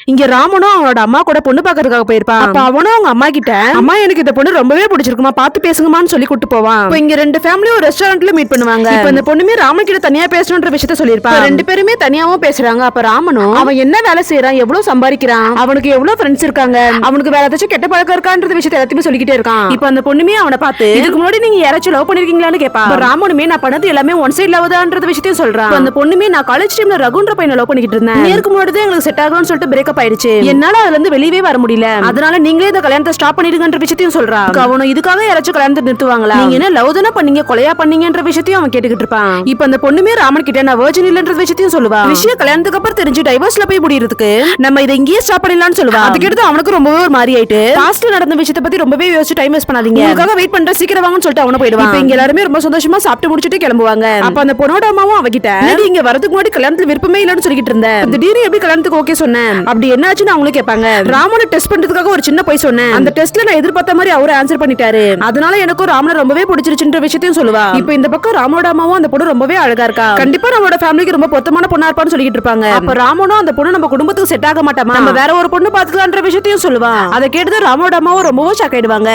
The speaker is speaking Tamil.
இங்க ராமனும் அவனோட அம்மா கூட பொண்ணு பாக்குறதுக்காக போயிருப்பான். அப்ப அவனும் அவங்க அம்மா கிட்ட அம்மா எனக்கு இந்த பொண்ணு ரொம்பவே பிடிச்சிருக்குமா பார்த்து பேசுங்கமான்னு சொல்லி கூட்டு போவான். இப்ப இங்க ரெண்டு ஃபேமிலியும் ஒரு ரெஸ்டாரண்ட்ல மீட் பண்ணுவாங்க. இப்ப இந்த பொண்ணுமே ராமன் கிட்ட தனியா பேசணும்ன்ற விஷயத்த சொல்லிருப்பா. ரெண்டு பேருமே தனியாவும் பேசுறாங்க. அப்ப ராமனும் அவன் என்ன வேலை செய்யறான், எவ்வளவு சம்பாதிக்கிறான், அவனுக்கு எவ்வளவு ஃப்ரெண்ட்ஸ் இருக்காங்க, அவனுக்கு வேற ஏதாச்சும் கெட்ட பழக்கம் இருக்கான்ற விஷயத்த எல்லாத்தையுமே சொல்லிக்கிட்டே இருக்கான். இப்ப அந்த பொண்ணுமே அவனை பார்த்து இதுக்கு முன்னாடி நீங்க யாராச்சும் லவ் பண்ணிருக்கீங்களான்னு கேப்பா. ராமனுமே நான் பண்ணது எல்லாமே ஒன் சைட் லவ்தான்ற விஷயத்தையும் சொல்றான். அந்த பொண்ணுமே நான் காலேஜ் டைம்ல ரகுன்ற பையனை லவ் பண்ணிக்கிட்டு இருந்தேன். நேருக்கு முன்னாடி எங்களுக்கு செட் ஆகும்னு சொல்லிட்டு பிரேக்கப் ஆயிடுச்சு. என்னால அதுல இருந்து வெளியவே வர முடியல. அதனால நீங்களே இந்த கல்யாணத்தை ஸ்டாப் பண்ணிடுங்கன்ற விஷயத்தையும் சொல்றான். அவனும் இதுக்காக யாராச்சும் கல்யாணத்தை நிறுத்துவாங்களா, நீங்க என்ன லவ் தானே பண்ணீங்க கொலையா பண்ணீங்கன்ற விஷயத்தையும் அவன் கேட்டுக்கிட்டு இருப்பான். இப்ப அந்த பொண்ணுமே ராமன் கிட்ட நான் வர்ஜின் இல்லன்ற விஷயத்தையும் சொல்லுவா. விஷயம் கல்யாணத்துக்கு அப்புறம் தெரிஞ்சு டைவர்ஸ்ல போய் முடியறதுக்கு நம்ம இதை இங்கேயே ஸ்டாப் பண்ணிடலாம்னு சொல்லுவா. அதுக்கு எடுத்து அவனுக்கு ரொம்பவே ஒரு மாதிரி ஆயிட்டு பாஸ்ட்ல நடந்த விஷயத்தை பத்தி ரொம்பவே யோசிச்சு டைம் வேஸ்ட் பண்ணாதீங்க, உங்களுக்காக வெயிட் பண்ற சீக்கிரம் வாங்கன்னு சொல்லிட்டு அவன போயிடுவான். இப்ப இங்க எல்லாருமே ரொம்ப சந்தோஷமா சாப்பிட்டு முடிச்சிட்டு கிளம்புவாங்க. அப்ப அந்த பொண்ணோட அம்மாவும் அவகிட்ட இங்க வரதுக்கு முன்னாடி கல்யாணத்துல விருப்பமே இல்லன்னு சொல்லிட்டு இருந்தேன், திடீர்னு எப்படி கல்யாணத்துக்கு ஓகே சொன்னேன், அப்படி என்னாச்சுன்னு அவங்களும் கேட்பாங்க. ராமனை டெஸ்ட் பண்றதுக்காக ஒரு சின்ன போய் சொன்னேன், அந்த டெஸ்ட்ல நான் எதிர்பார்த்த மாதிரி அவரு ஆன்சர் பண்ணிட்டாரு, அதனால எனக்கும் ராமனை ரொம்பவே பிடிச்சிருச்சுன்ற விஷயத்தையும் சொல்லுவா. இப்ப இந்த பக்கம் ராமனோட அம்மாவும் அந்த பொண்ணு ரொம்பவே அழகா இருக்கா, கண்டிப்பா நம்மளோட ஃபேமிலிக்கு ரொம்ப பொருத்தமான பொண்ணா இருப்பான்னு சொல்லிட்டு இருப்பாங்க. அப்ப ராமனும் அந்த பொண்ணு நம்ம குடும்பத்துக்கு செட் ஆக மாட்டாமா, நம்ம வேற ஒரு பொண்ணு பாத்துக்கலான்ற விஷயத்தையும் சொல்லுவா. அதை கேட்டு ராமனோட அம்மாவும் ரொம்பவும் ஷாக் ஆயிடுவாங்க.